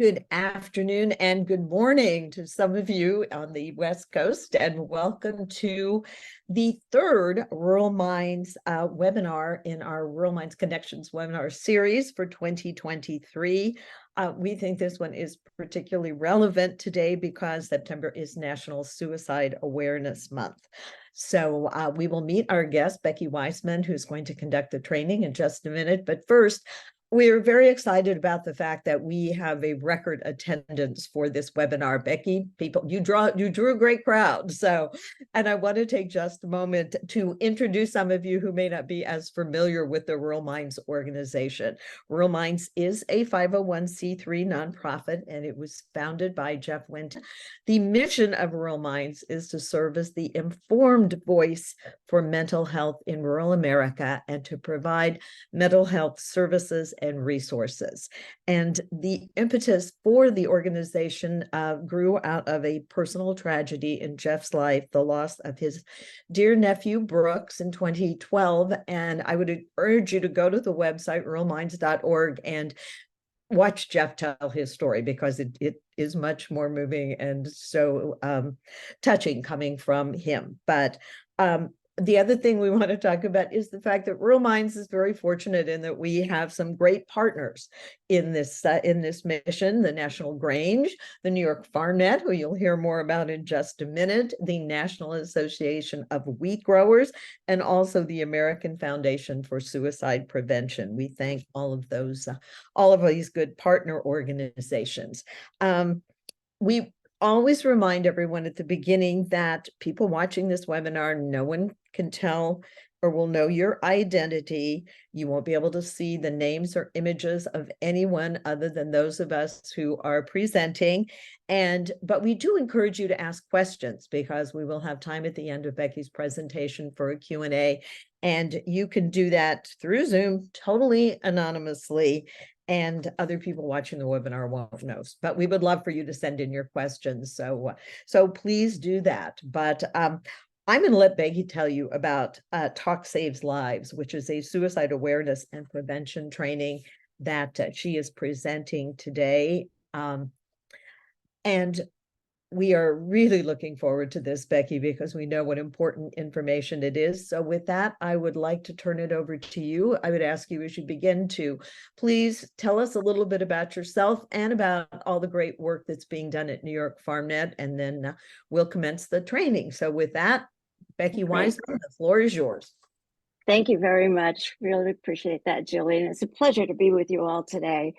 Good afternoon and good morning to some of you on the West Coast, and welcome to the third Rural Minds webinar in our Rural Minds Connections webinar series for 2023. We think this one is particularly relevant today because September is National Suicide Awareness Month. So we will meet our guest, Becky Wiseman, who's going to conduct the training in just a minute. But first, we're very excited about the fact that we have a record attendance for this webinar. Becky, you drew a great crowd. And I want to take just a moment to introduce some of you who may not be as familiar with the Rural Minds organization. Rural Minds is a 501c3 nonprofit, and it was founded by Jeff Winton. The mission of Rural Minds is to serve as the informed voice for mental health in rural America and to provide mental health services and resources. And the impetus for the organization grew out of a personal tragedy in Jeff's life, the loss of his dear nephew, Brooks, in 2012. And I would urge you to go to the website, ruralminds.org, and watch Jeff tell his story, because it is much more moving and so touching coming from him. But the other thing we want to talk about is the fact that Rural Minds is very fortunate in that we have some great partners in this mission: the National Grange, the New York Farm Net, who you'll hear more about in just a minute, the National Association of Wheat Growers, and also the American Foundation for Suicide Prevention. We thank all of these good partner organizations. We always remind everyone at the beginning that people watching this webinar, no one can tell or will know your identity. You won't be able to see the names or images of anyone other than those of us who are presenting. But we do encourage you to ask questions, because we will have time at the end of Becky's presentation for a Q&A. And you can do that through Zoom, totally anonymously, and other people watching the webinar won't know. But we would love for you to send in your questions. So please do that. But I'm going to let Becky tell you about Talk Saves Lives, which is a suicide awareness and prevention training that she is presenting today. And we are really looking forward to this, Becky, because we know what important information it is. So with that, I would like to turn it over to you. I would ask you, as you begin, to please tell us a little bit about yourself and about all the great work that's being done at New York Farm Net, and then we'll commence the training. So with that, Becky Wiseman, the floor is yours. Thank you very much. Really appreciate that, Jillian. It's a pleasure to be with you all today.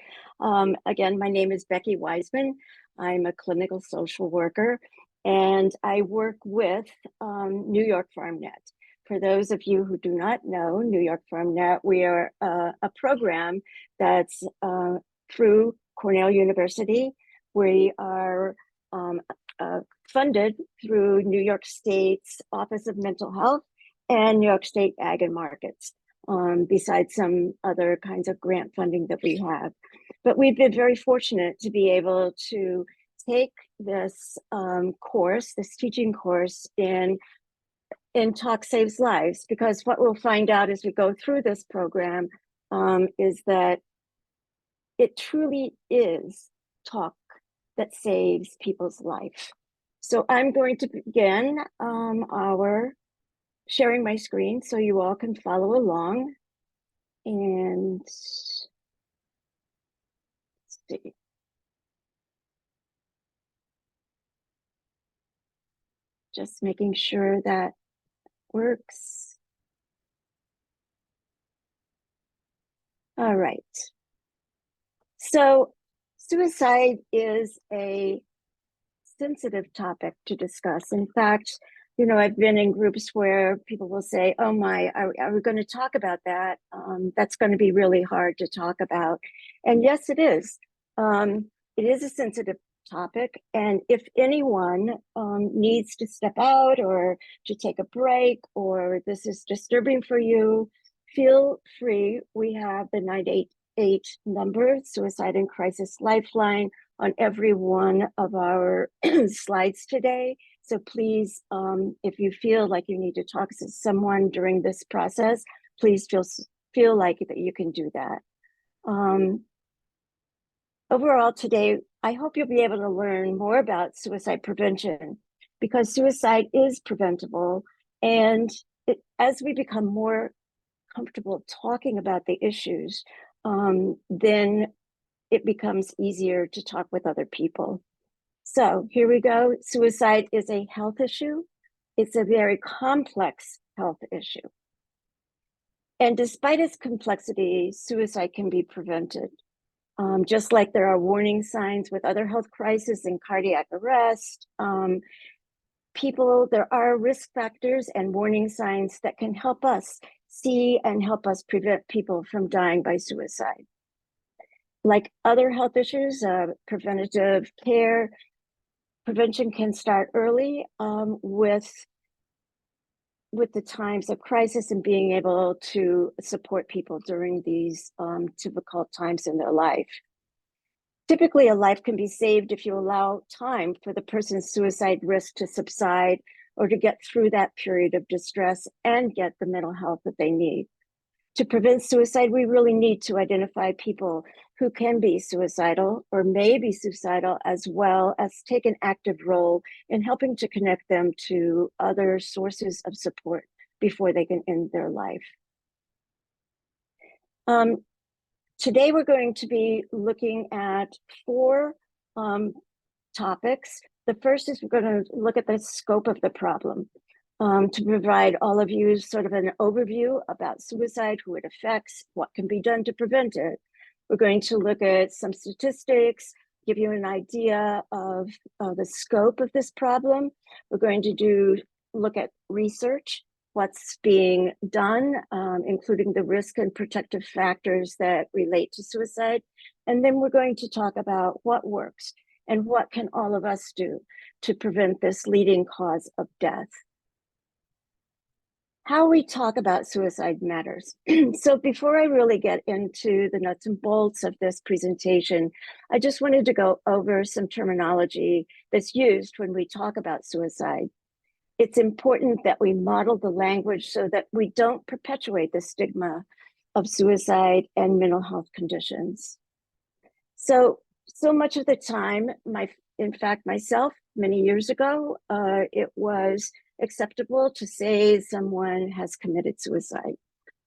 Again, my name is Becky Wiseman. I'm a clinical social worker, and I work with New York Farm Net. For those of you who do not know New York Farm Net, we are a program that's through Cornell University. We are funded through New York State's Office of Mental Health and New York State Ag and Markets, besides some other kinds of grant funding that we have. But we've been very fortunate to be able to take this course, this teaching course in Talk Saves Lives, because what we'll find out as we go through this program is that it truly is talk that saves people's life. So I'm going to begin sharing my screen so you all can follow along. And let's see. Just making sure that works. All right. So suicide is a sensitive topic to discuss. In fact, you know, I've been in groups where people will say, oh my, are we going to talk about that? That's going to be really hard to talk about. And yes, it is. It is a sensitive topic. And if anyone needs to step out or to take a break, or this is disturbing for you, feel free. We have the 988 number, Suicide and Crisis Lifeline, on every one of our slides today. So please, if you feel like you need to talk to someone during this process, please feel like that you can do that. Overall, today, I hope you'll be able to learn more about suicide prevention, because suicide is preventable. And as we become more comfortable talking about the issues, then it becomes easier to talk with other people. So here we go. Suicide is a health issue. It's a very complex health issue. And despite its complexity, suicide can be prevented. Just like there are warning signs with other health crises and cardiac arrest, there are risk factors and warning signs that can help us see and help us prevent people from dying by suicide. Like other health issues, preventative care, prevention can start early with the times of crisis and being able to support people during these difficult times in their life. Typically, a life can be saved if you allow time for the person's suicide risk to subside or to get through that period of distress and get the mental health that they need. To prevent suicide, we really need to identify people who can be suicidal or may be suicidal, as well as take an active role in helping to connect them to other sources of support before they can end their life. Today, we're going to be looking at 4 topics. The first is we're going to look at the scope of the problem. To provide all of you sort of an overview about suicide, who it affects, what can be done to prevent it. We're going to look at some statistics, give you an idea of the scope of this problem. We're going to look at research, what's being done, including the risk and protective factors that relate to suicide. And then we're going to talk about what works and what can all of us do to prevent this leading cause of death. How we talk about suicide matters. So before I really get into the nuts and bolts of this presentation, I just wanted to go over some terminology that's used when we talk about suicide. It's important that we model the language so that we don't perpetuate the stigma of suicide and mental health conditions. So much of the time, in fact, myself, many years ago, it was acceptable to say someone has committed suicide,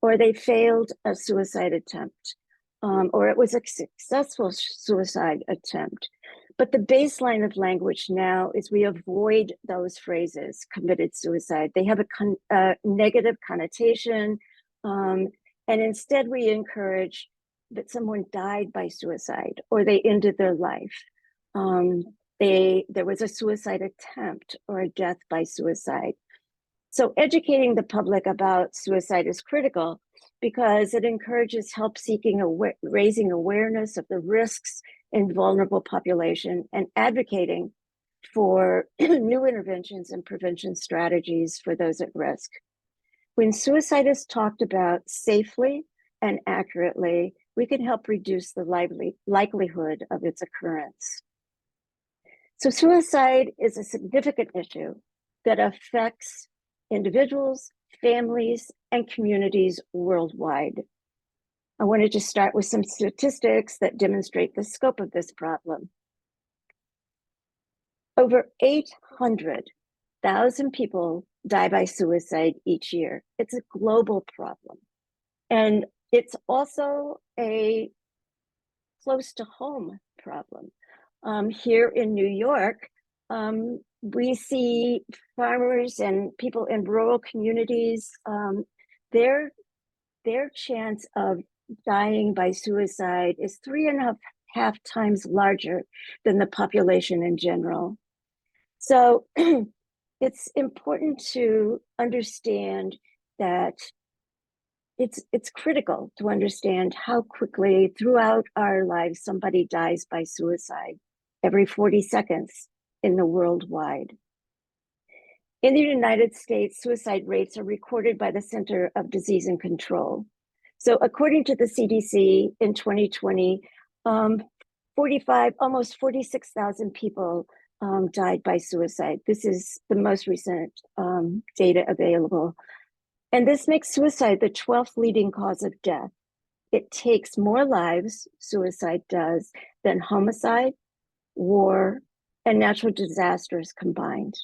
or they failed a suicide attempt, or it was a successful suicide attempt. But the baseline of language now is we avoid those phrases, committed suicide. They have a negative connotation, and instead we encourage that someone died by suicide or they ended their life. There was a suicide attempt or a death by suicide. So educating the public about suicide is critical because it encourages help seeking, raising awareness of the risks in vulnerable population and advocating for new interventions and prevention strategies for those at risk. When suicide is talked about safely and accurately, we can help reduce the likelihood of its occurrence. So suicide is a significant issue that affects individuals, families, and communities worldwide. I wanted to start with some statistics that demonstrate the scope of this problem. Over 800,000 people die by suicide each year. It's a global problem. And it's also a close to home problem. Here in New York, we see farmers and people in rural communities, their chance of dying by suicide is 3.5 times larger than the population in general. So it's important to understand that it's critical to understand how quickly throughout our lives somebody dies by suicide, every 40 seconds in the worldwide. In the United States, suicide rates are recorded by the Center of Disease and Control. So according to the CDC in 2020, almost 46,000 people died by suicide. This is the most recent data available. And this makes suicide the 12th leading cause of death. It takes more lives, suicide does, than homicide, war, and natural disasters combined.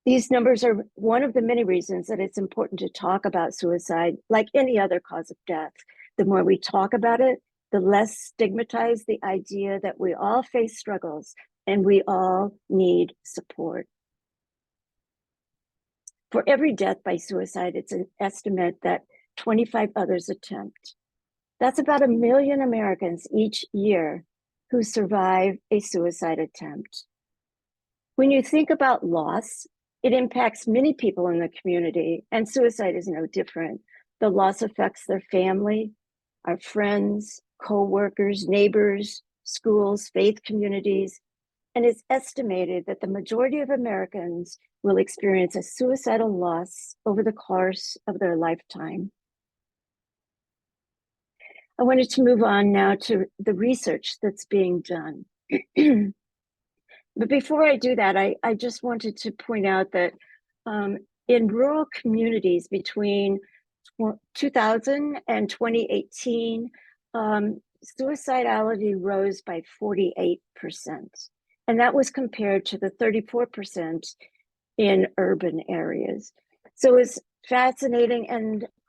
These numbers are one of the many reasons that it's important to talk about suicide like any other cause of death. The more we talk about it, the less stigmatized the idea that we all face struggles and we all need support. For every death by suicide, it's an estimate that 25 others attempt. That's about 1 million Americans each year who survive a suicide attempt. When you think about loss, it impacts many people in the community, and suicide is no different. The loss affects their family, our friends, co-workers, neighbors, schools, faith communities, and it's estimated that the majority of Americans will experience a suicidal loss over the course of their lifetime. I wanted to move on now to the research that's being done. But before I do that, I just wanted to point out that in rural communities between 2000 and 2018, suicidality rose by 48%. And that was compared to the 34% in urban areas. So it's fascinating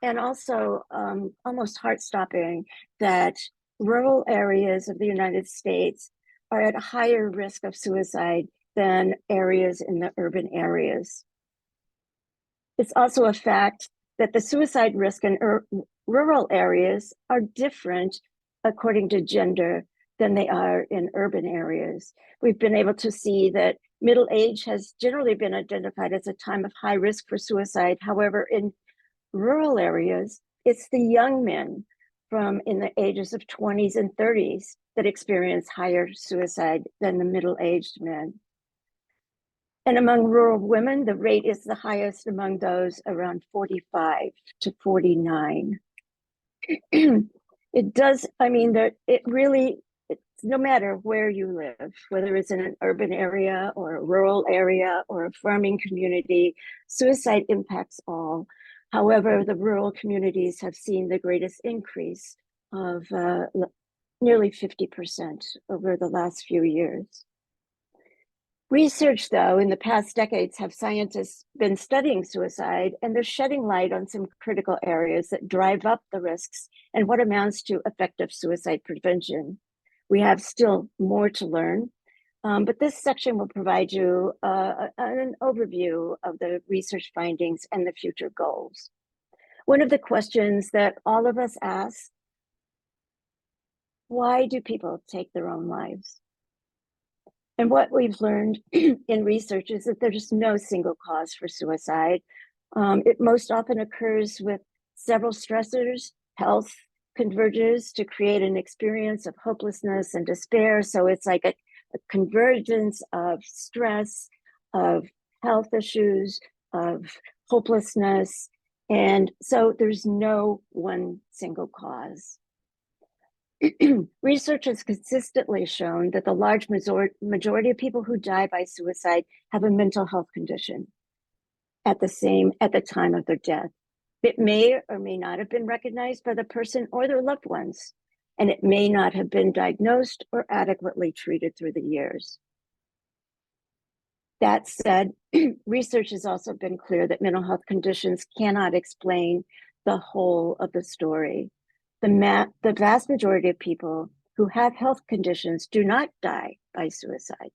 and also almost heart-stopping that rural areas of the United States are at a higher risk of suicide than areas in the urban areas. It's also a fact that the suicide risk in rural areas are different according to gender than they are in urban areas. We've been able to see that middle age has generally been identified as a time of high risk for suicide. However, in rural areas, it's the young men from in the ages of 20s and 30s that experience higher suicide than the middle-aged men. And among rural women, the rate is the highest among those around 45 to 49. It does, I mean, it really, it's no matter where you live, whether it's in an urban area or a rural area or a farming community, suicide impacts all. However, the rural communities have seen the greatest increase of nearly 50% over the last few years. Research, though, in the past decades have scientists been studying suicide, and they're shedding light on some critical areas that drive up the risks and what amounts to effective suicide prevention. We have still more to learn, but this section will provide you an overview of the research findings and the future goals. One of the questions that all of us ask, why do people take their own lives? And what we've learned in research is that there's no single cause for suicide. It most often occurs with several stressors. Health converges to create an experience of hopelessness and despair. So it's like a convergence of stress, of health issues, of hopelessness. And so there's no one single cause. Research has consistently shown that the large majority of people who die by suicide have a mental health condition at the time of their death. It may or may not have been recognized by the person or their loved ones, and it may not have been diagnosed or adequately treated through the years. That said, research has also been clear that mental health conditions cannot explain the whole of the story. The vast majority of people who have health conditions do not die by suicide.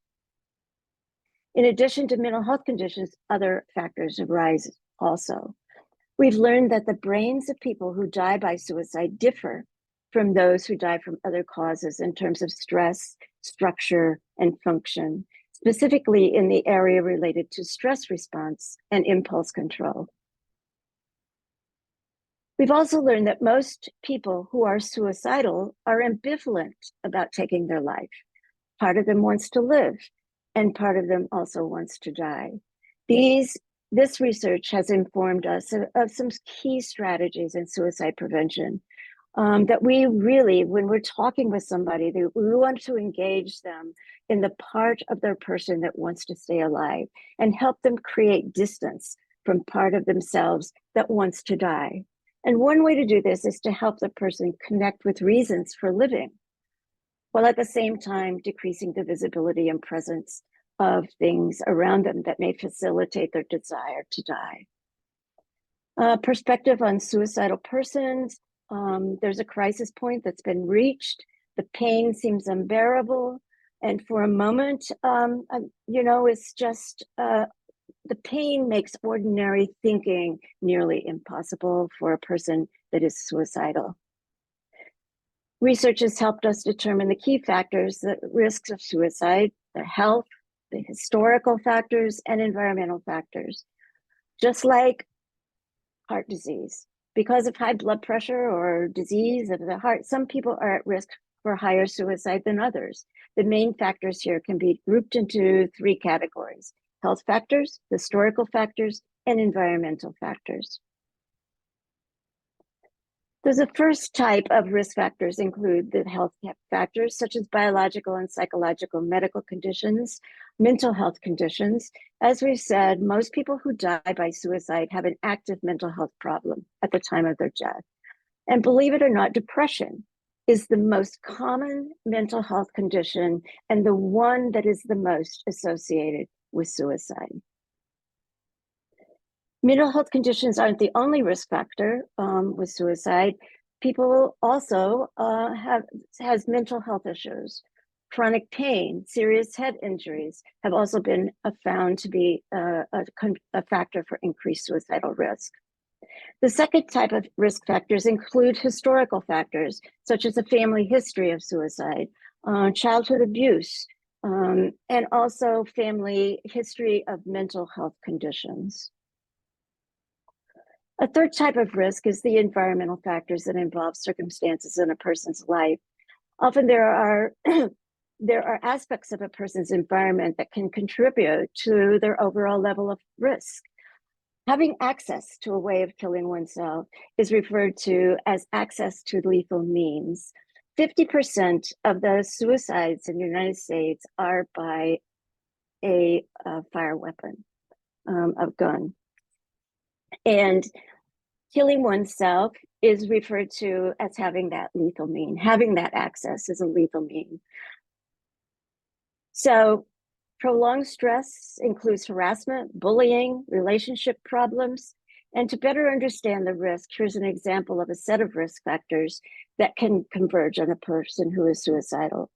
In addition to mental health conditions, other factors arise also. We've learned that the brains of people who die by suicide differ from those who die from other causes in terms of stress, structure, and function, specifically in the area related to stress response and impulse control. We've also learned that most people who are suicidal are ambivalent about taking their life. Part of them wants to live, and part of them also wants to die. This research has informed us of some key strategies in suicide prevention that we really, when we're talking with somebody, we want to engage them in the part of their person that wants to stay alive and help them create distance from part of themselves that wants to die. And one way to do this is to help the person connect with reasons for living. while at the same time decreasing the visibility and presence of things around them that may facilitate their desire to die. Perspective on suicidal persons. There's a crisis point that's been reached. The pain seems unbearable. And for a moment, it's just the pain makes ordinary thinking nearly impossible for a person that is suicidal. Research has helped us determine the key factors, the risks of suicide, the health, the historical factors, and environmental factors. Just like heart disease, because of high blood pressure or disease of the heart, some people are at risk for higher suicide than others. The main factors here can be grouped into three categories: health factors, historical factors, and environmental factors. The first type of risk factors include the health factors, such as biological and psychological medical conditions, mental health conditions. As we've said, most people who die by suicide have an active mental health problem at the time of their death. And believe it or not, depression is the most common mental health condition and the one that is the most associated with suicide. Mental health conditions aren't the only risk factor with suicide. People also has mental health issues. Chronic pain, serious head injuries have also been found to be a factor for increased suicidal risk. The second type of risk factors include historical factors, such as a family history of suicide, childhood abuse, and also family history of mental health conditions. A third type of risk is the environmental factors that involve circumstances in a person's life. Often there are aspects of a person's environment that can contribute to their overall level of risk. Having access to a way of killing oneself is referred to as access to lethal means. 50% of the suicides in the United States are by a fire weapon, a gun. And killing oneself is referred to as having that lethal mean. Having that access is a lethal mean. So prolonged stress includes harassment, bullying, relationship problems. And to better understand the risk, here's an example of a set of risk factors that can converge on a person who is suicidal.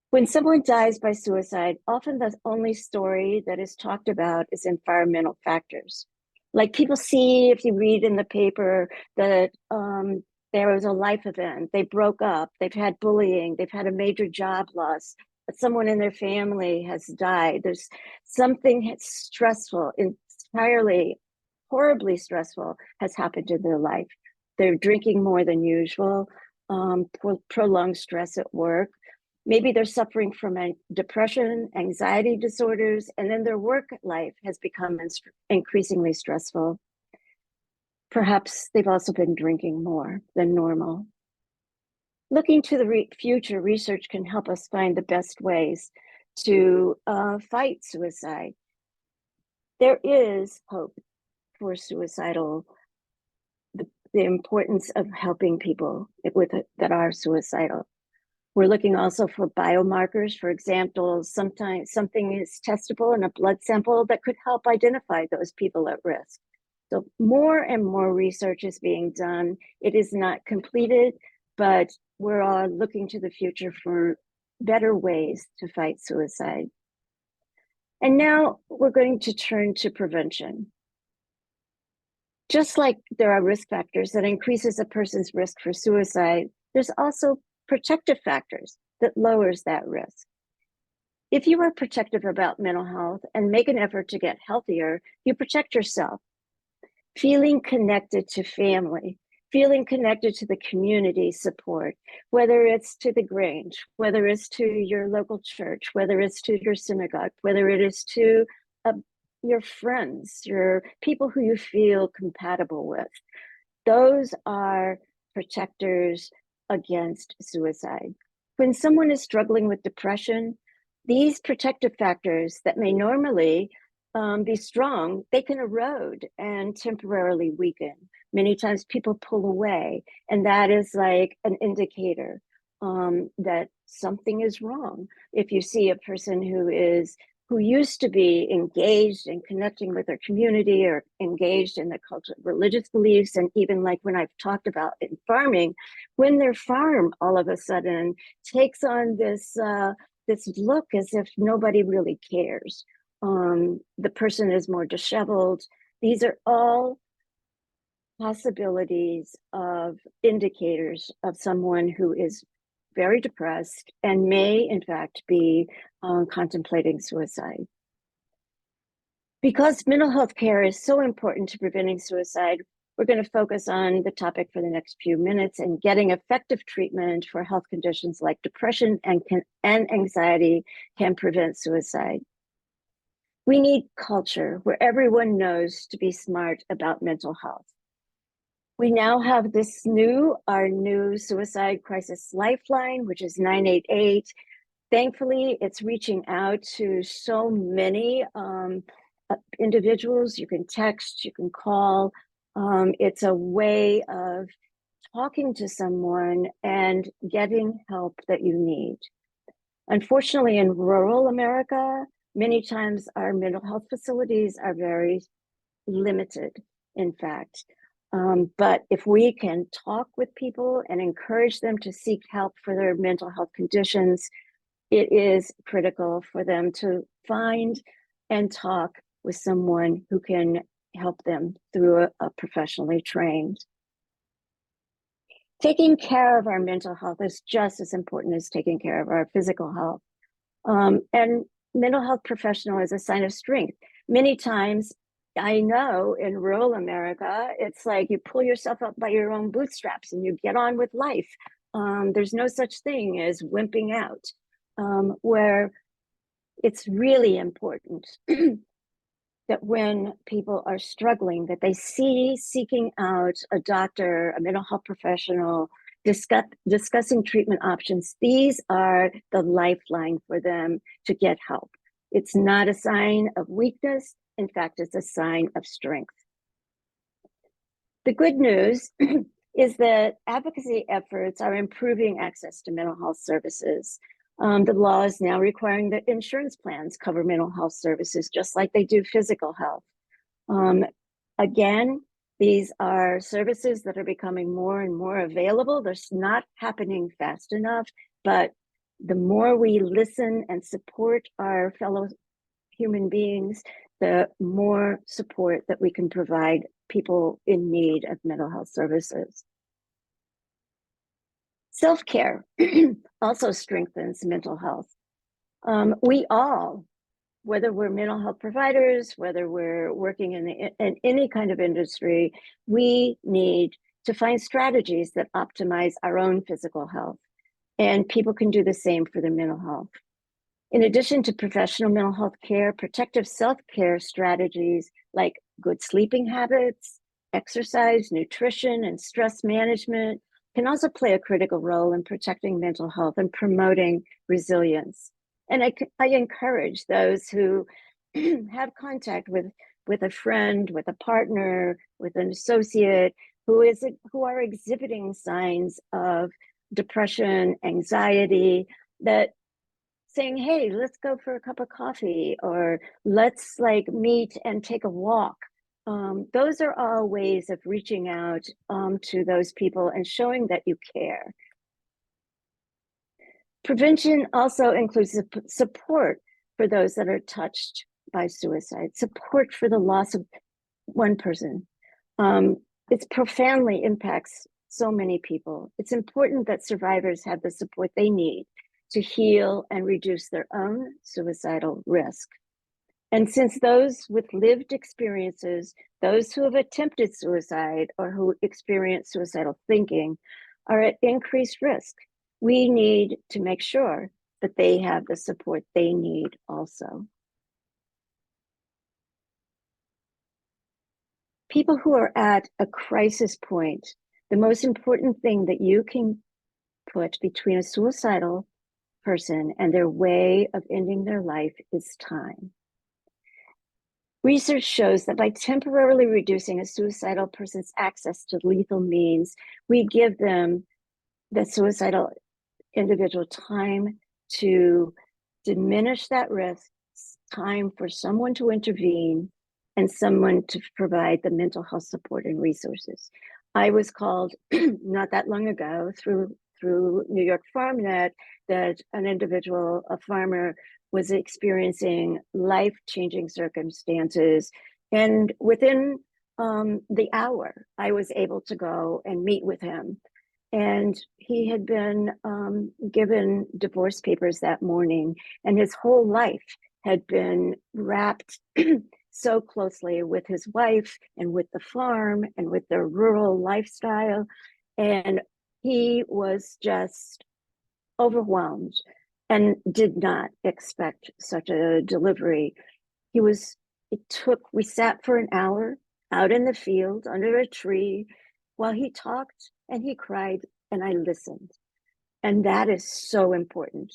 When someone dies by suicide, often the only story that is talked about is environmental factors. Like people see, if you read in the paper that there was a life event, they broke up, they've had bullying, they've had a major job loss, someone in their family has died. There's something stressful, entirely horribly stressful has happened in their life. They're drinking more than usual, prolonged stress at work. Maybe they're suffering from depression, anxiety disorders, and then their work life has become increasingly stressful. Perhaps they've also been drinking more than normal. Looking to the future, research can help us find the best ways to fight suicide. There is hope for suicidal, the importance of helping people that are suicidal. We're looking also for biomarkers. For example, sometimes something is testable in a blood sample that could help identify those people at risk. So more and more research is being done. It is not completed, but we're all looking to the future for better ways to fight suicide. And now we're going to turn to prevention. Just like there are risk factors that increases a person's risk for suicide, there's also protective factors that lowers that risk. If you are protective about mental health and make an effort to get healthier, you protect yourself. Feeling connected to family, feeling connected to the community support, whether it's to the Grange, whether it's to your local church, whether it's to your synagogue, whether it is to your friends, your people who you feel compatible with. Those are protectors against suicide. When someone is struggling with depression, these protective factors that may normally be strong, they can erode and temporarily weaken. Many times people pull away, and that is like an indicator. that something is wrong. If you see a person who used to be engaged in connecting with their community or engaged in the culture, religious beliefs, and even like when I've talked about in farming, when their farm all of a sudden takes on this look as if nobody really cares. The person is more disheveled. These are all possibilities of indicators of someone who is very depressed and may in fact be contemplating suicide. Because mental health care is so important to preventing suicide, we're going to focus on the topic for the next few minutes and getting effective treatment for health conditions like depression and anxiety can prevent suicide. We need culture where everyone knows to be smart about mental health. We now have our new suicide crisis lifeline, which is 988. Thankfully, it's reaching out to so many individuals. You can text, you can call. It's a way of talking to someone and getting help that you need. Unfortunately, in rural America, many times our mental health facilities are very limited, in fact. But if we can talk with people and encourage them to seek help for their mental health conditions, it is critical for them to find and talk with someone who can help them through a professionally trained. Taking care of our mental health is just as important as taking care of our physical health. And mental health professional is a sign of strength. Many times, I know in rural America, it's like you pull yourself up by your own bootstraps and you get on with life. There's no such thing as wimping out, where it's really important that when people are struggling, that they see seeking out a doctor, a mental health professional, discussing treatment options. These are the lifeline for them to get help. It's not a sign of weakness. In fact, it's a sign of strength. The good news is that advocacy efforts are improving access to mental health services. The law is now requiring that insurance plans cover mental health services, just like they do physical health. Again, these are services that are becoming more and more available. They're not happening fast enough, but the more we listen and support our fellow human beings, the more support that we can provide people in need of mental health services. Self-care also strengthens mental health. We all, whether we're mental health providers, whether we're working in any kind of industry, we need to find strategies that optimize our own physical health. And people can do the same for their mental health. In addition to professional mental health care, protective self-care strategies like good sleeping habits, exercise, nutrition, and stress management can also play a critical role in protecting mental health and promoting resilience. And I encourage those who have contact with a friend, with a partner, with an associate who are exhibiting signs of depression, anxiety, that saying, hey, let's go for a cup of coffee, or let's meet and take a walk. Those are all ways of reaching out to those people and showing that you care. Prevention also includes support for those that are touched by suicide, support for the loss of one person. It profoundly impacts so many people. It's important that survivors have the support they need to heal and reduce their own suicidal risk. And since those with lived experiences, those who have attempted suicide or who experience suicidal thinking are at increased risk, we need to make sure that they have the support they need also. People who are at a crisis point, the most important thing that you can put between a suicidal person and their way of ending their life is time. Research shows that by temporarily reducing a suicidal person's access to lethal means, we give them the suicidal individual time to diminish that risk, time for someone to intervene, and someone to provide the mental health support and resources. I was called not that long ago through New York FarmNet that an individual, a farmer, was experiencing life-changing circumstances. And within the hour, I was able to go and meet with him. And he had been given divorce papers that morning, and his whole life had been wrapped so closely with his wife and with the farm and with their rural lifestyle. And he was just overwhelmed and did not expect such a delivery. We sat for an hour out in the field under a tree while he talked and he cried, and I listened. And that is so important.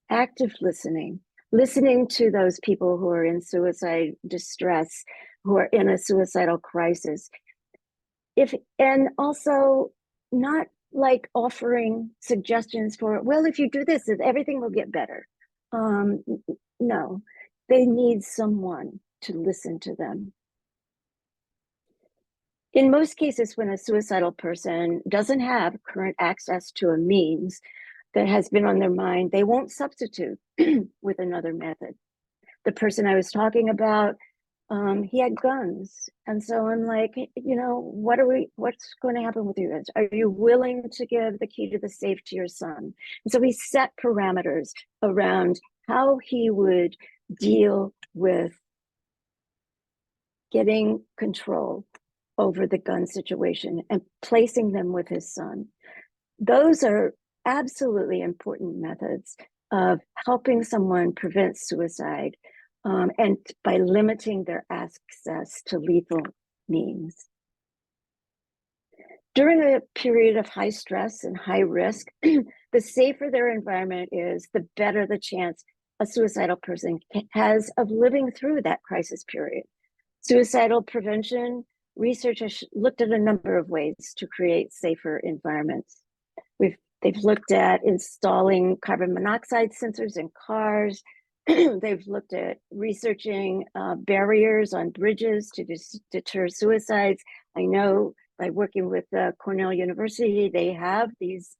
Active listening to those people who are in suicide distress, who are in a suicidal crisis. And also not like offering suggestions for, well, if you do this, everything will get better. No, they need someone to listen to them. In most cases, when a suicidal person doesn't have current access to a means that has been on their mind, they won't substitute with another method. The person I was talking about, he had guns. And so I'm like, what's going to happen with you guys? Are you willing to give the key to the safe to your son? And so we set parameters around how he would deal with getting control over the gun situation and placing them with his son. Those are absolutely important methods of helping someone prevent suicide, and by limiting their access to lethal means. During a period of high stress and high risk, the safer their environment is, the better the chance a suicidal person has of living through that crisis period. Suicidal prevention research has looked at a number of ways to create safer environments. They've looked at installing carbon monoxide sensors in cars. They've looked at researching barriers on bridges to deter suicides. I know by working with Cornell University, they have these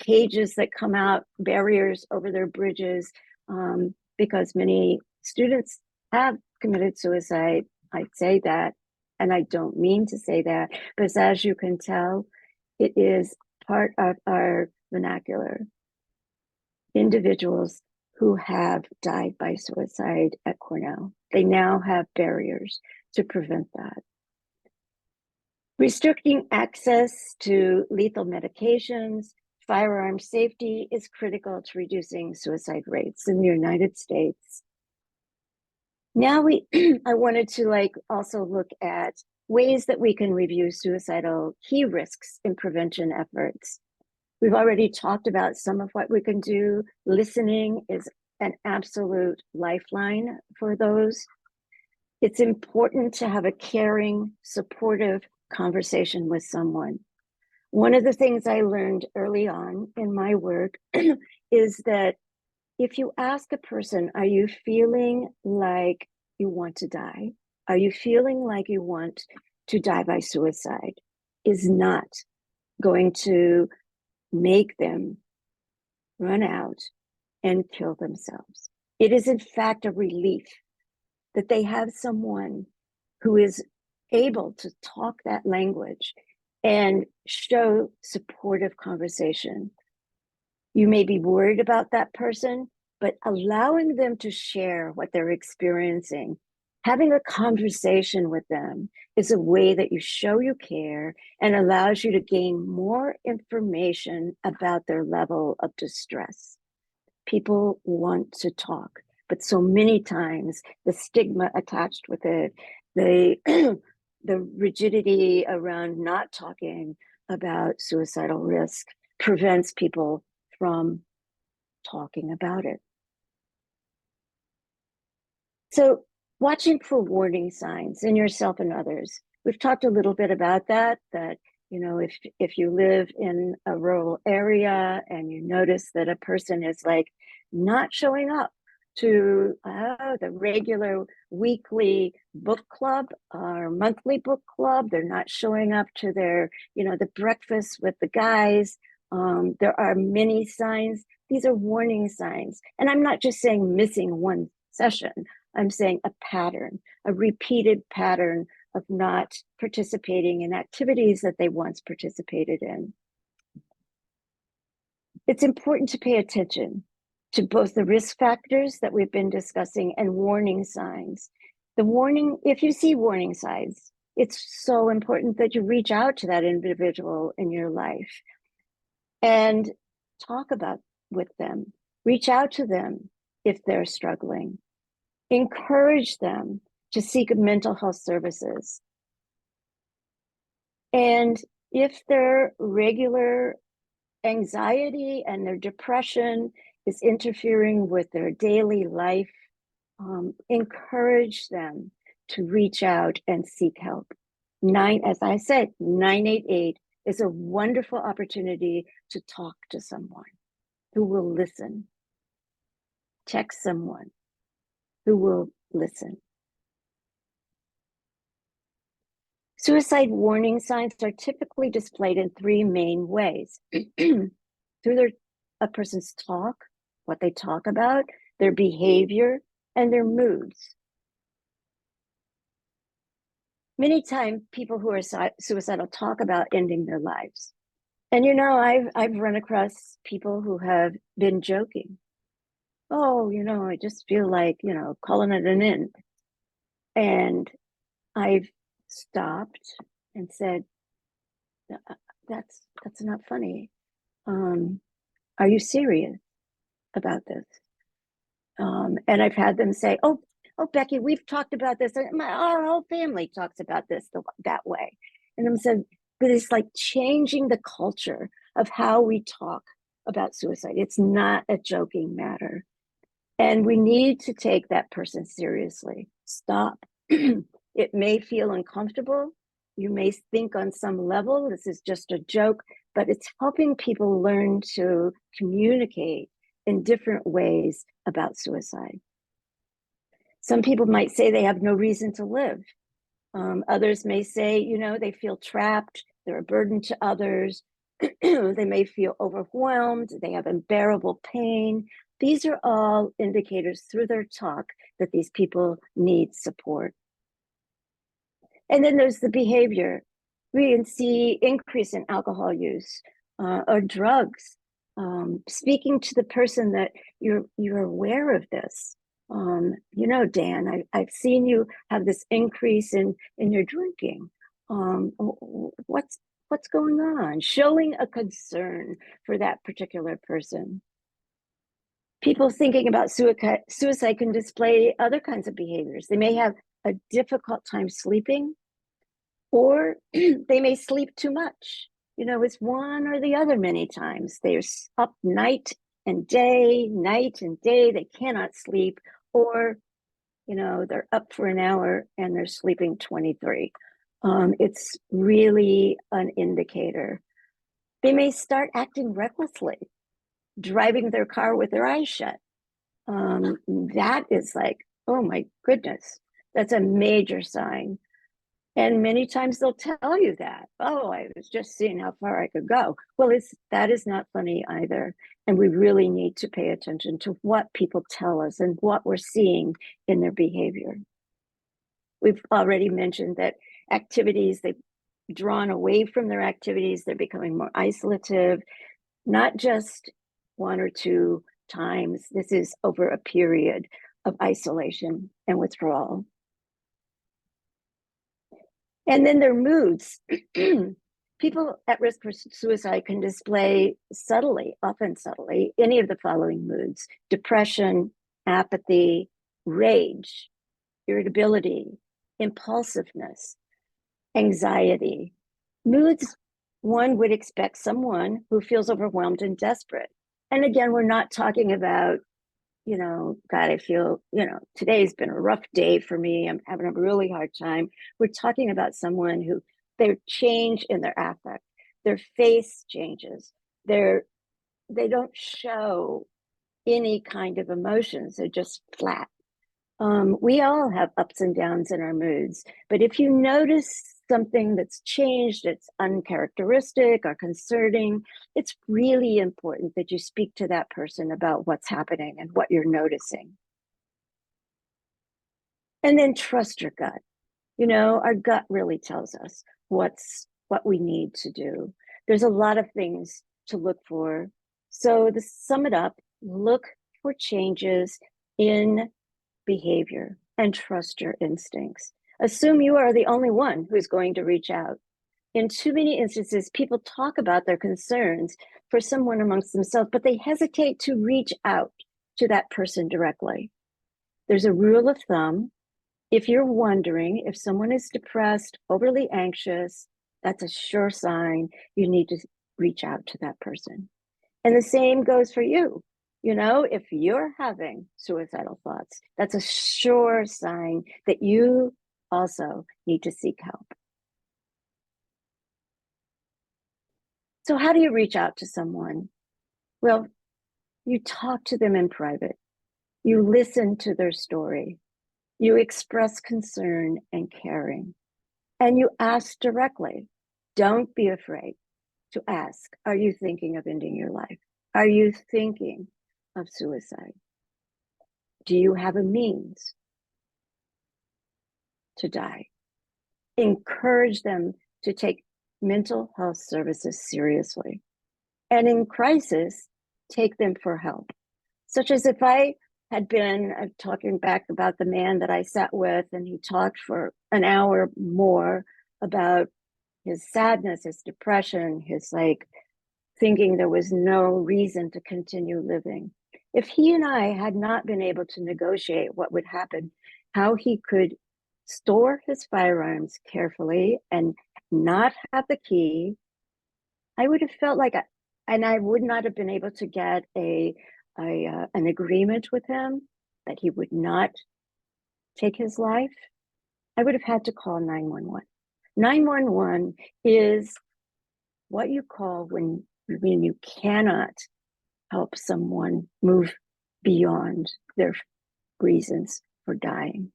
cages that come out, barriers over their bridges, because many students have committed suicide. I say that, and I don't mean to say that, but as you can tell, it is part of our vernacular. Individuals who have died by suicide at Cornell, they now have barriers to prevent that. Restricting access to lethal medications, firearm safety is critical to reducing suicide rates in the United States. Now I wanted to also look at ways that we can review suicidal key risks in prevention efforts. We've already talked about some of what we can do. Listening is an absolute lifeline for those. It's important to have a caring, supportive conversation with someone. One of the things I learned early on in my work is that if you ask a person, are you feeling like you want to die? Are you feeling like you want to die by suicide? Is not going to make them run out and kill themselves. It is in fact a relief that they have someone who is able to talk that language and show supportive conversation. You may be worried about that person, but allowing them to share what they're experiencing, having a conversation with them, is a way that you show you care and allows you to gain more information about their level of distress. People want to talk, but so many times the stigma attached with it, the rigidity around not talking about suicidal risk prevents people from talking about it. So watching for warning signs in yourself and others. We've talked a little bit about that You know, if you live in a rural area and you notice that a person is like not showing up to the regular weekly book club or monthly book club, they're not showing up to their, the breakfast with the guys. There are many signs. These are warning signs. And I'm not just saying missing one session. I'm saying a pattern, a repeated pattern of not participating in activities that they once participated in. It's important to pay attention to both the risk factors that we've been discussing and warning signs. If you see warning signs, it's so important that you reach out to that individual in your life and talk with them, reach out to them if they're struggling, encourage them to seek mental health services. And if their regular anxiety and their depression is interfering with their daily life, encourage them to reach out and seek help. As I said, 988 is a wonderful opportunity to talk to someone who will listen. Text someone who will listen. Suicide warning signs are typically displayed in three main ways. Through a person's talk, what they talk about, their behavior, and their moods. Many times people who are suicidal talk about ending their lives. And I've run across people who have been joking. Oh, I just feel like, calling it an end. And I've stopped and said, that's not funny. Are you serious about this? And I've had them say, oh, Becky, we've talked about this. Our whole family talks about this that way. And I'm saying, but it's like changing the culture of how we talk about suicide. It's not a joking matter. And we need to take that person seriously. Stop. It may feel uncomfortable. You may think on some level, this is just a joke, but it's helping people learn to communicate in different ways about suicide. Some people might say they have no reason to live. Others may say, they feel trapped, they're a burden to others. They may feel overwhelmed, they have unbearable pain. These are all indicators through their talk that these people need support. And then there's the behavior. We can see increase in alcohol use or drugs. Speaking to the person that you're aware of this. Dan, I've seen you have this increase in your drinking. What's going on? Showing a concern for that particular person. People thinking about suicide can display other kinds of behaviors. They may have a difficult time sleeping, or they may sleep too much. It's one or the other many times. They're up night and day. They cannot sleep, or, they're up for an hour and they're sleeping 23. It's really an indicator. They may start acting recklessly, driving their car with their eyes shut. That is like, oh my goodness, that's a major sign. And many times they'll tell you that, oh, I was just seeing how far I could go. Well, that is not funny either. And we really need to pay attention to what people tell us and what we're seeing in their behavior. We've already mentioned that activities, they've drawn away from their activities, they're becoming more isolative, not just one or two times. This is over a period of isolation and withdrawal. And then their moods. People at risk for suicide can display often subtly, any of the following moods: depression, apathy, rage, irritability, impulsiveness, anxiety. Moods one would expect someone who feels overwhelmed and desperate. And again, we're not talking about, God, I feel, today's been a rough day for me. I'm having a really hard time. We're talking about someone who They change in their affect. Their face changes. They don't show any kind of emotions. They're just flat. We all have ups and downs in our moods, but if you notice something that's changed, it's uncharacteristic or concerning, it's really important that you speak to that person about what's happening and what you're noticing. And then trust your gut. You know, our gut really tells us what we need to do. There's a lot of things to look for. So to sum it up, look for changes in behavior and trust your instincts. Assume you are the only one who's going to reach out. In too many instances, people talk about their concerns for someone amongst themselves, but they hesitate to reach out to that person directly. There's a rule of thumb. If you're wondering if someone is depressed, overly anxious, that's a sure sign you need to reach out to that person. And the same goes for you. You know, if you're having suicidal thoughts, that's a sure sign that you also need to seek help. So how do you reach out to someone? Well, you talk to them in private. You listen to their story. You express concern and caring. And you ask directly. Don't be afraid to ask, are you thinking of ending your life? Are you thinking of suicide? Do you have a means to die? Encourage them to take mental health services seriously. And in crisis, take them for help. Such as if I had been talking back about the man that I sat with, and he talked for an hour more about his sadness, his depression, his thinking there was no reason to continue living. If he and I had not been able to negotiate what would happen, how he could store his firearms carefully and not have the key, I would have felt and I would not have been able to get an agreement with him that he would not take his life. I would have had to call 911. 911 is what you call when you cannot help someone move beyond their reasons for dying.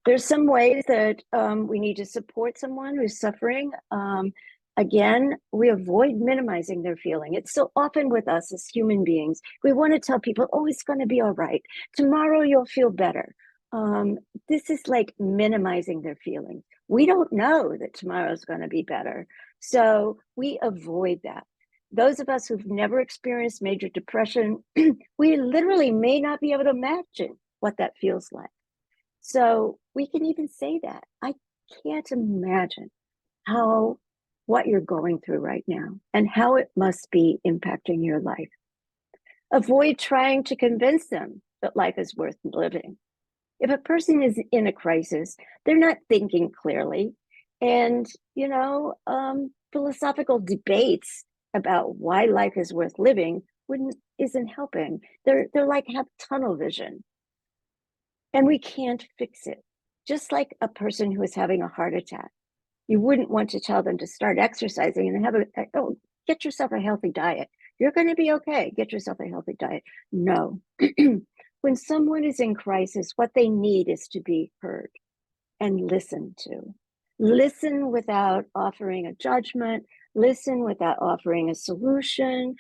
There's some ways that we need to support someone who's suffering. Again, we avoid minimizing their feeling. It's so often with us as human beings, we want to tell people, oh, it's going to be all right. Tomorrow you'll feel better. This is like minimizing their feelings. We don't know that tomorrow's going to be better. So we avoid that. Those of us who've never experienced major depression, we literally may not be able to imagine what that feels like. So we can even say that. I can't imagine what you're going through right now and how it must be impacting your life. Avoid trying to convince them that life is worth living. If a person is in a crisis, they're not thinking clearly. And, philosophical debates about why life is worth living isn't helping. They're have tunnel vision. And we can't fix it. Just like a person who is having a heart attack. You wouldn't want to tell them to start exercising and get yourself a healthy diet. You're going to be okay. Get yourself a healthy diet. No. When someone is in crisis, what they need is to be heard and listened to. Listen without offering a judgment. Listen without offering a solution.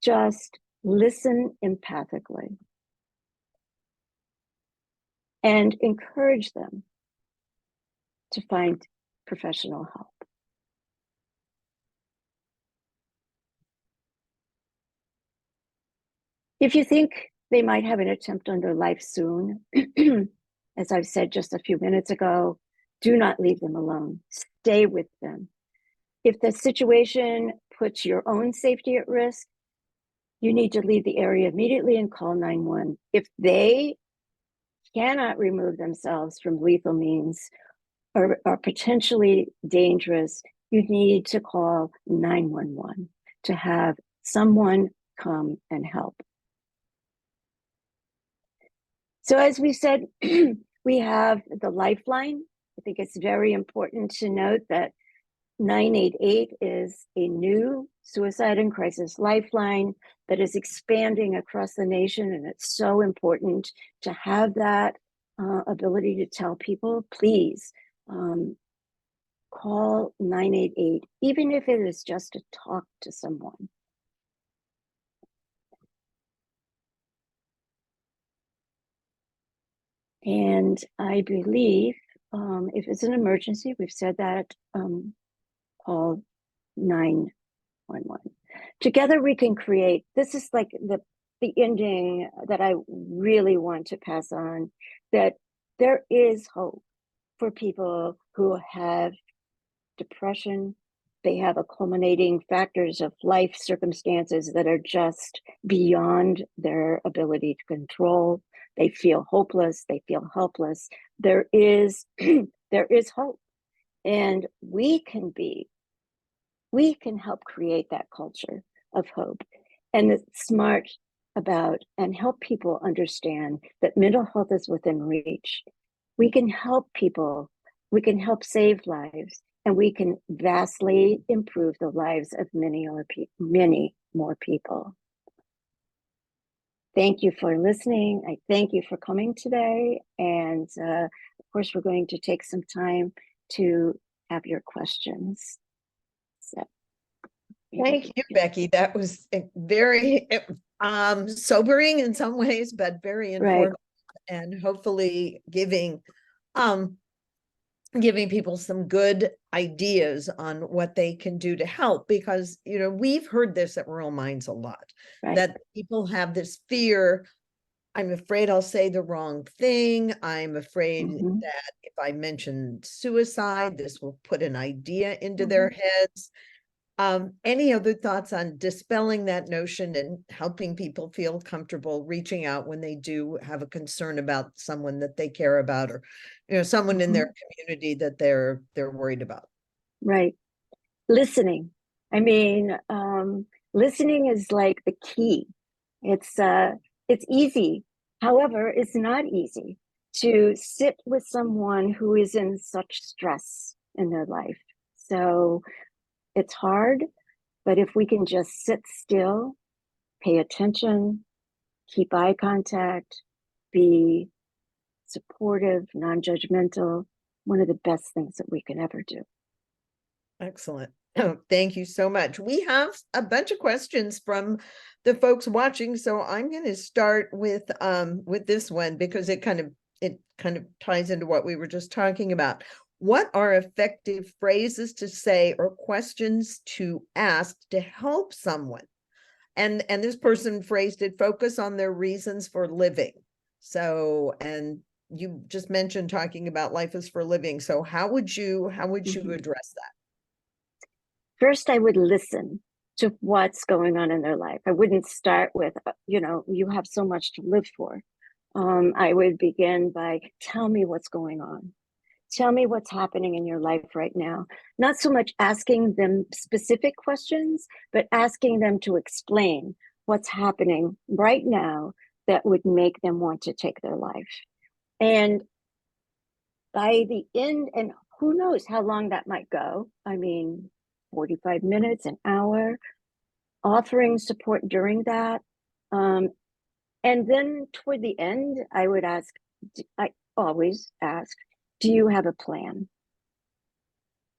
Just listen empathically. And encourage them to find professional help. If you think they might have an attempt on their life soon, as I've said just a few minutes ago, do not leave them alone. Stay with them. If the situation puts your own safety at risk, you need to leave the area immediately and call 911. If they cannot remove themselves from lethal means or are potentially dangerous, you need to call 911 to have someone come and help. So as we said, we have the lifeline. I think it's very important to note that 988 is a new suicide and crisis lifeline that is expanding across the nation. And it's so important to have that ability to tell people, please call 988, even if it is just to talk to someone. And I believe if it's an emergency, we've said that, call 911. Together we can create, this is like the ending that I really want to pass on, that there is hope for people who have depression. They have accumulating factors of life circumstances that are just beyond their ability to control. They feel hopeless, they feel helpless. There is there is hope. And we can help create that culture of hope and it's smart about and help people understand that mental health is within reach. We can help people, we can help save lives, and we can vastly improve the lives of many more people. Thank you for listening. I thank you for coming today. And of course, we're going to take some time to have your questions. So, thank you, Becky. That was very sobering in some ways, but very informative, and hopefully giving people some good ideas on what they can do to help, because we've heard this at Rural Minds a lot, that people have this fear. I'm afraid I'll say the wrong thing. I'm afraid that if I mention suicide, this will put an idea into their heads. Any other thoughts on dispelling that notion and helping people feel comfortable reaching out when they do have a concern about someone that they care about, or someone in their community that they're worried about? Right. Listening. I mean, listening is like the key. It's easy. However, it's not easy to sit with someone who is in such stress in their life. So it's hard, but if we can just sit still, pay attention, keep eye contact, be supportive, non-judgmental, one of the best things that we can ever do. Excellent. Oh, thank you so much. We have a bunch of questions from the folks watching, so I'm going to start with this one because it kind of ties into what we were just talking about. What are effective phrases to say or questions to ask to help someone? And this person phrased it, focus on their reasons for living. So, and you just mentioned talking about life is for living. So how would you address that? First, I would listen to what's going on in their life. I wouldn't start with, you have so much to live for. I would begin by, tell me what's going on. Tell me what's happening in your life right now. Not so much asking them specific questions, but asking them to explain what's happening right now that would make them want to take their life. And by the end, and who knows how long that might go. I mean, 45 minutes, an hour, offering support during that. And then toward the end, I always ask, do you have a plan?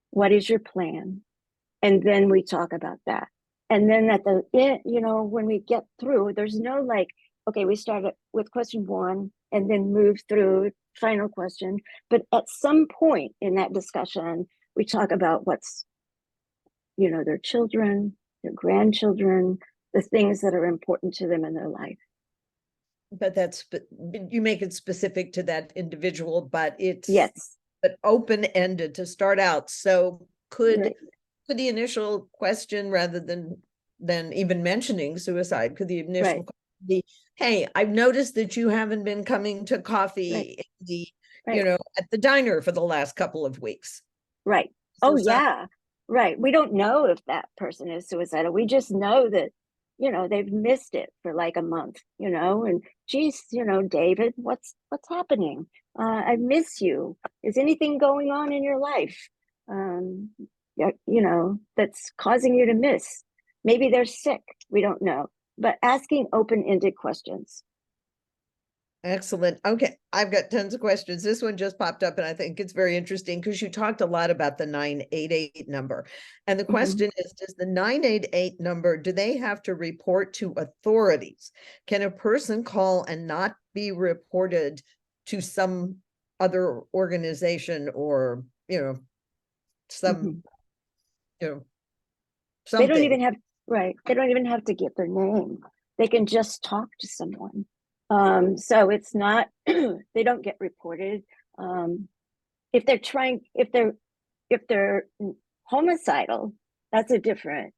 What is your plan? And then we talk about that. And then at the end, when we get through, there's no like, okay, we started with question one and then move through final question. But at some point in that discussion, we talk about what's, their children, their grandchildren, the things that are important to them in their life. But you make it specific to that individual, but it's but open-ended to start out. So could the initial question, rather than even mentioning suicide, could the initial question be, hey, I've noticed that you haven't been coming to coffee in the, at the diner for the last couple of weeks. Right. Oh, yeah. Right. We don't know if that person is suicidal. We just know that they've missed it for like a month, and geez, David, what's happening? I miss you. Is anything going on in your life? That's causing you to miss. Maybe they're sick. We don't know. But asking open-ended questions. Excellent. Okay, I've got tons of questions. This one just popped up, and I think it's very interesting because you talked a lot about the 988 number. And the question is, does the 988 number, do they have to report to authorities? Can a person call and not be reported to some other organization or, some, They don't something? even have, right. They don't even have to give their name. They can just talk to someone. So it's not, they don't get reported. If they're homicidal, that's a different,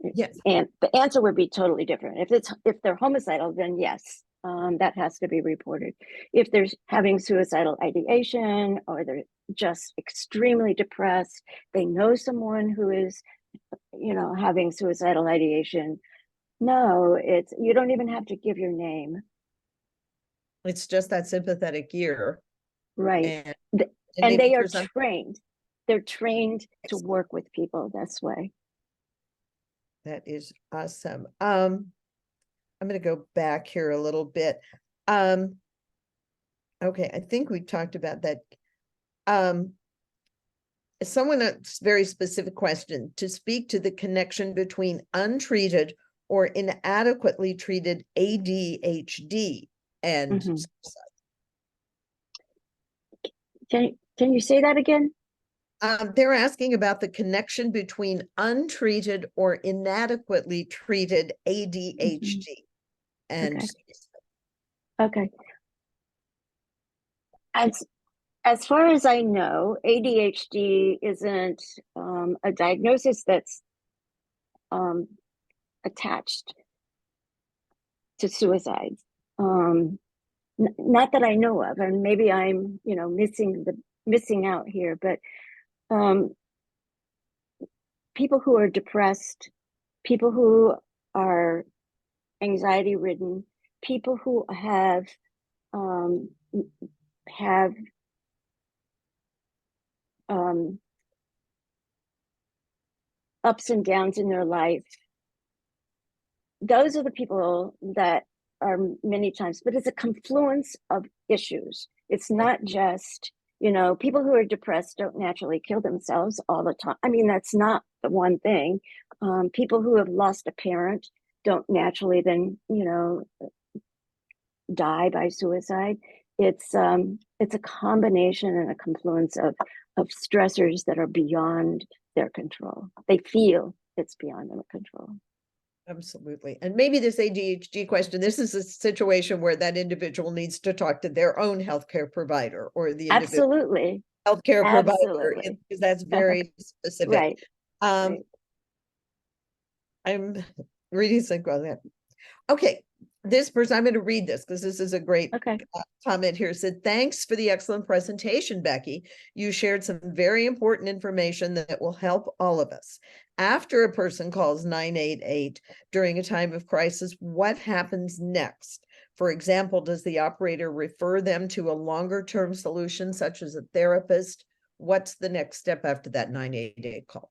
Yes. and the answer would be totally different. If they're homicidal, then yes, that has to be reported. If they're having suicidal ideation, or they're just extremely depressed, they know someone who is, having suicidal ideation, no, you don't even have to give your name. It's just that sympathetic ear. Right. And they are trained. They're trained to work with people this way. That is awesome. I'm going to go back here a little bit. Okay, I think we talked about that. Someone, a very specific question, to speak to the connection between untreated or inadequately treated ADHD and suicide. Can you say that again? They're asking about the connection between untreated or inadequately treated ADHD and okay. As far as I know, ADHD isn't a diagnosis that's attached to suicide. Not that I know of, and maybe I'm, missing out here, but people who are depressed, people who are anxiety ridden, people who have ups and downs in their life, those are the people that are many times, but it's a confluence of issues. It's not just, people who are depressed don't naturally kill themselves all the time. I mean, that's not the one thing. People who have lost a parent don't naturally then, die by suicide. It's a combination and a confluence of stressors that are beyond their control. They feel it's beyond their control. Absolutely. And maybe this ADHD question, this is a situation where that individual needs to talk to their own healthcare provider or the absolutely healthcare provider, because that's very specific. Right. Right. I'm reading something on that. Okay. This person, I'm going to read this because this is a great comment here. It said, thanks for the excellent presentation, Becky. You shared some very important information that will help all of us. After a person calls 988 during a time of crisis, what happens next? For example, does the operator refer them to a longer-term solution, such as a therapist? What's the next step after that 988 call?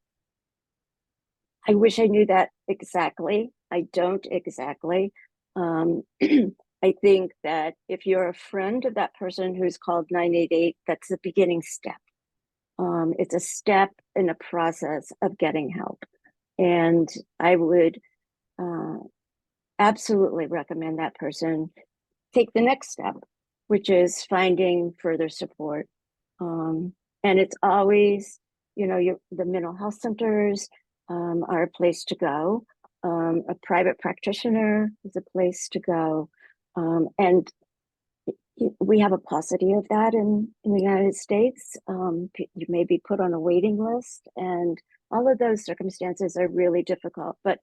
I wish I knew that exactly. I don't exactly. I think that if you're a friend of that person who's called 988, that's the beginning step. It's a step in a process of getting help. And I would absolutely recommend that person take the next step, which is finding further support. And it's always, the mental health centers are a place to go. A private practitioner is a place to go. And we have a paucity of that in the United States. You may be put on a waiting list, and all of those circumstances are really difficult. But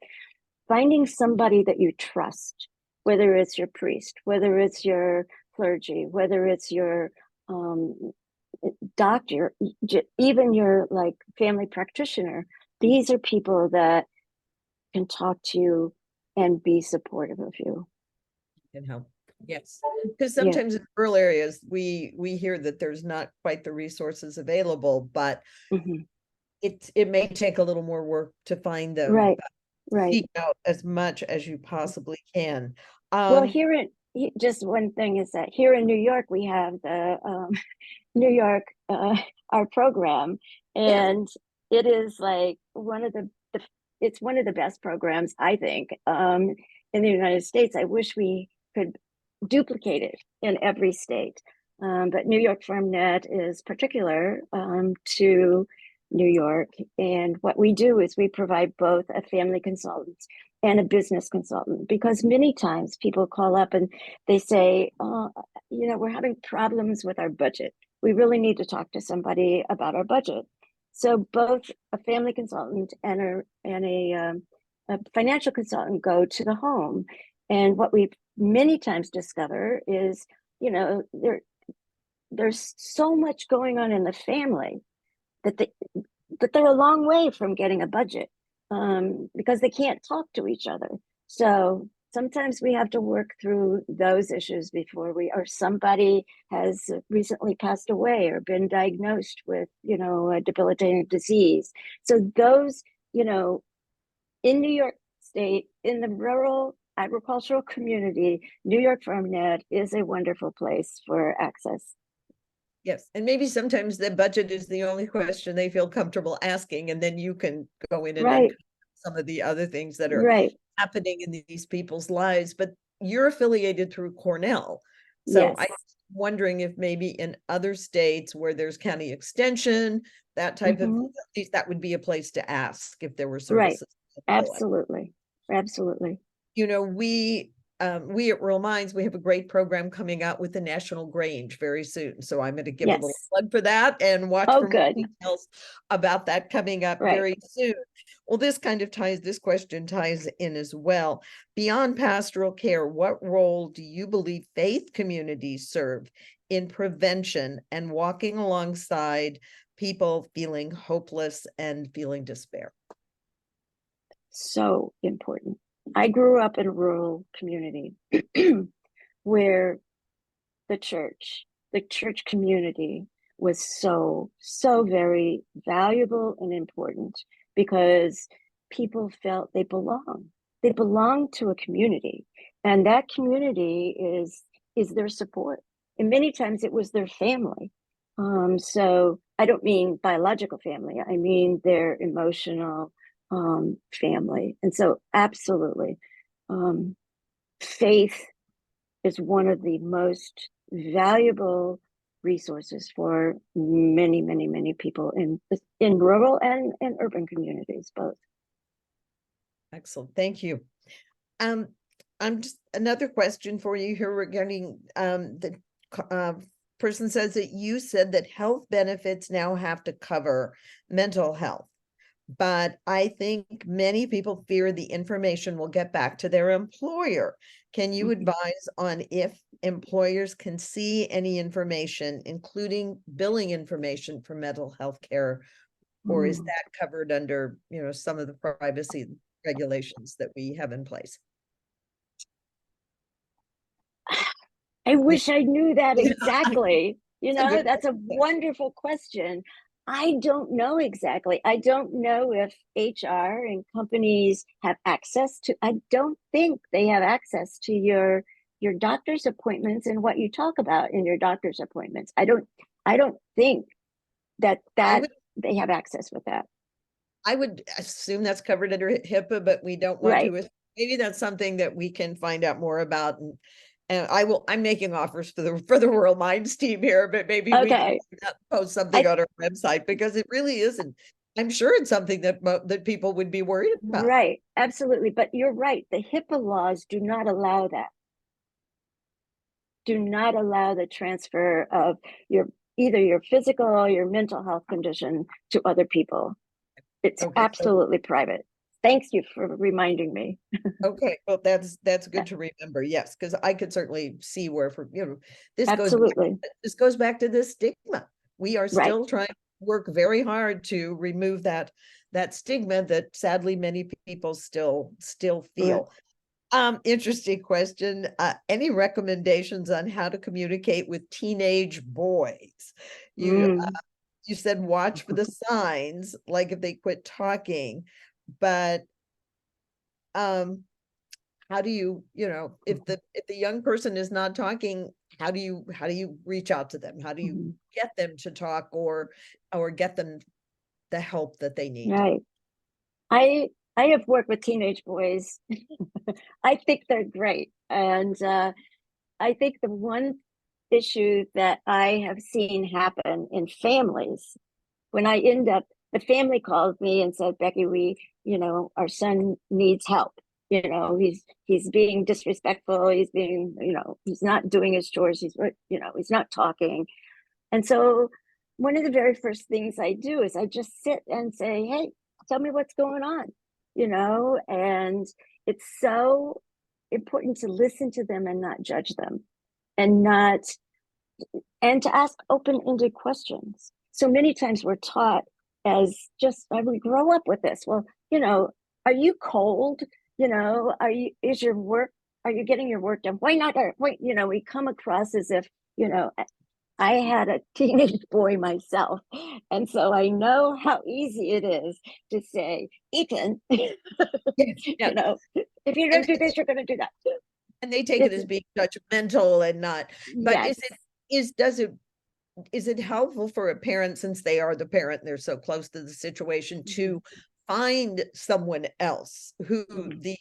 finding somebody that you trust, whether it's your priest, whether it's your clergy, whether it's your doctor, even your family practitioner, these are people that can talk to you and be supportive of you. Can help. Yes, because Yeah. sometimes in rural areas, we hear that there's not quite the resources available, but Mhm. it may take a little more work to find them. Right, But right. seek out as much as you possibly can. Well, just one thing is that here in New York, we have the New York, our program, Yes, and it is like it's one of the best programs, I think, in the United States. I wish we could duplicate it in every state. But New York FarmNet is particular to New York. And what we do is we provide both a family consultant and a business consultant, because many times people call up and they say, oh, we're having problems with our budget. We really need to talk to somebody about our budget. So both a family consultant and a financial consultant go to the home. And what we many times discover is, there's so much going on in the family that they're a long way from getting a budget, because they can't talk to each other. So sometimes we have to work through those issues before or somebody has recently passed away or been diagnosed with, a debilitating disease. So those, in New York State, in the rural agricultural community, New York FarmNet is a wonderful place for access. yes. And maybe sometimes the budget is the only question they feel comfortable asking, and then you can go in and Right, uncover some of the other things that are right. happening in these people's lives. But you're affiliated through Cornell. So Yes. I'm wondering if maybe in other states where there's county extension, that type of, Mm-hmm. at least that would be a place to ask if there were Right. services available. Absolutely. Absolutely. We at Rural Minds, we have a great program coming out with the National Grange very soon. So I'm going to give a little Yes. plug for that and watch Oh, for more good. details about that coming up Right. very soon. Well, this question ties in as well. Beyond pastoral care, what role do you believe faith communities serve in prevention and walking alongside people feeling hopeless and feeling despair? So important. I grew up in a rural community where the church community was so very valuable and important, because people felt they belong. They belong to a community, and that community is their support. And many times it was their family. So I don't mean biological family, I mean their emotional family. And so absolutely, faith is one of the most valuable resources for many people in rural and urban communities both. Excellent. Thank you. Um, I'm just another question for you here regarding the person says that you said that health benefits now have to cover mental health, but I think many people fear the information will get back to their employer. Can you advise on if employers can see any information, including billing information for mental health care, or is that covered under, some of the privacy regulations that we have in place? I wish I knew that exactly. It's a good That's a question. wonderful question. I don't know exactly. I don't know if HR and companies have access to, I don't think they have access to your doctor's appointments and what you talk about in your doctor's appointments. I don't think that they have access with that. I would assume that's covered under HIPAA, but we don't want Right. to. Maybe that's something that we can find out more about. And I'm making offers for the Rural Minds team here, but maybe we can Okay. post something on our website, because it really isn't. I'm sure it's something that people would be worried about. Right. Absolutely. But you're right. The HIPAA laws do not allow that. Do not allow the transfer of either your physical or your mental health condition to other people. It's Okay, absolutely private. Thank you for reminding me. okay, well, that's good to remember. Yes, because I could certainly see where this Absolutely. goes back to this stigma. We are Right. still trying to work very hard to remove that that stigma that sadly many people still Right. feel. Interesting question. Any recommendations on how to communicate with teenage boys? You Mm. you said watch for the signs, like if they quit talking, but how do you, if the young person is not talking, how do you reach out to them? How do you Mhm. get them to talk, or get them the help that they need? Right. I have worked with teenage boys. I think they're great. And I think the one issue that I have seen happen in families, when I end up, the family called me and said, Becky, our son needs help. He's being disrespectful. He's being, he's not doing his chores. He's not talking. And so one of the very first things I do is I just sit and say, hey, tell me what's going on, and it's so important to listen to them and not judge them, and not and to ask open-ended questions. So many times we're taught as just we grow up with this. Well, are you cold? Are you getting your work done? Why not? Why, we come across as if, I had a teenage boy myself, and so I know how easy it is to say, Ethan, Yes, yeah. if you don't And do this, you're going to do that. they take it It's as being judgmental and not, but yes. is it helpful for a parent, since they are the parent, they're so close to the situation, to find someone else who Mhm.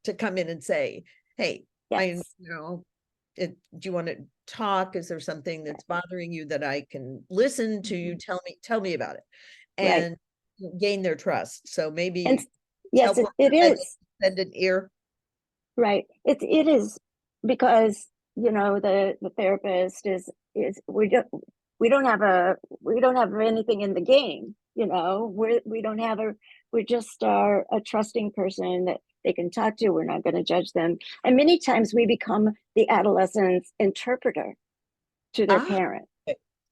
to come in and say, hey, Yes. do you want to talk? Is there something that's bothering you that I can listen to? You Mhm. tell me about it, Right. and gain their trust. So And maybe it's yes, helpful it to is. lend an ear. Right. It is, because the therapist is we don't have anything in the game. We don't have we just are a trusting person that they can talk to. We're not going to judge them. And many times we become the adolescent's interpreter to their Ah, parent.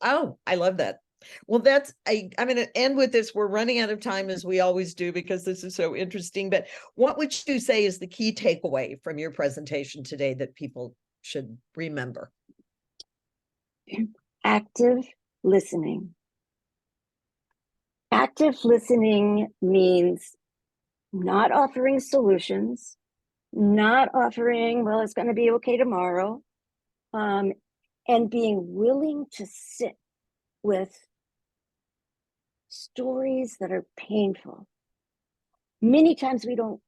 oh, I love that. Well, I'm going to end with this. We're running out of time, as we always do, because this is so interesting. But what would you say is the key takeaway from your presentation today that people should remember? Active listening. Active listening means not offering solutions, not offering, well, it's going to be okay tomorrow, and being willing to sit with stories that are painful. Many times people,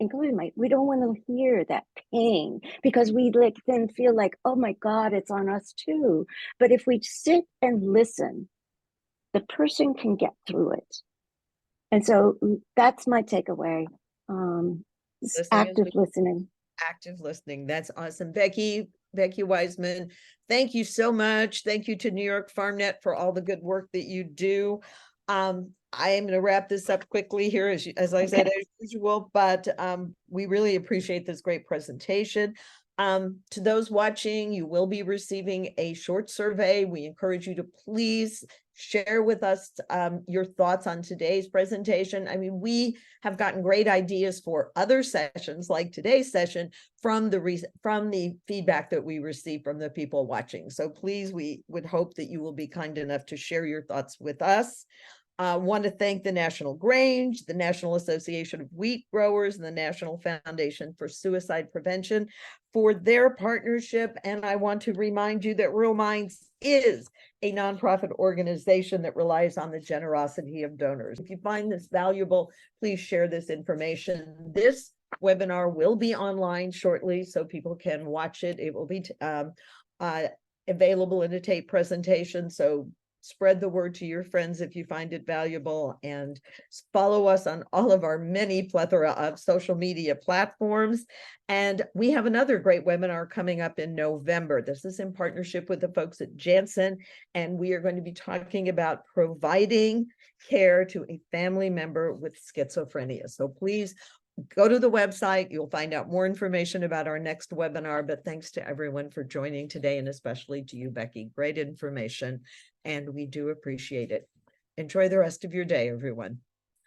including we don't want to hear that pain, because we then feel like, oh my God, it's on us too. But if we sit and listen, the person can get through it. And so that's my takeaway. Listening is Active listening. active listening. That's awesome. Becky Wiseman, thank you so much. Thank you to New York FarmNet for all the good work that you do. I am going to wrap this up quickly here, as I said, as usual, but we really appreciate this great presentation. To those watching, you will be receiving a short survey. We encourage you to please share with us your thoughts on today's presentation. I mean, we have gotten great ideas for other sessions like today's session from the feedback that we receive from the people watching. So please, we would hope that you will be kind enough to share your thoughts with us. I want to thank the National Grange, the National Association of Wheat Growers, and the National Foundation for Suicide Prevention for their partnership. And I want to remind you that Rural Minds is a nonprofit organization that relies on the generosity of donors. If you find this valuable, please share this information. This webinar will be online shortly, so people can watch it. It will be available in a tape presentation. So spread the word to your friends if you find it valuable, and follow us on all of our many plethora of social media platforms. And we have another great webinar coming up in November. This is in partnership with the folks at Janssen, and we are going to be talking about providing care to a family member with schizophrenia. So please go to the website. You'll find out more information about our next webinar. But thanks to everyone for joining today, and especially to you, Becky. Great information, and we do appreciate it. Enjoy the rest of your day, everyone.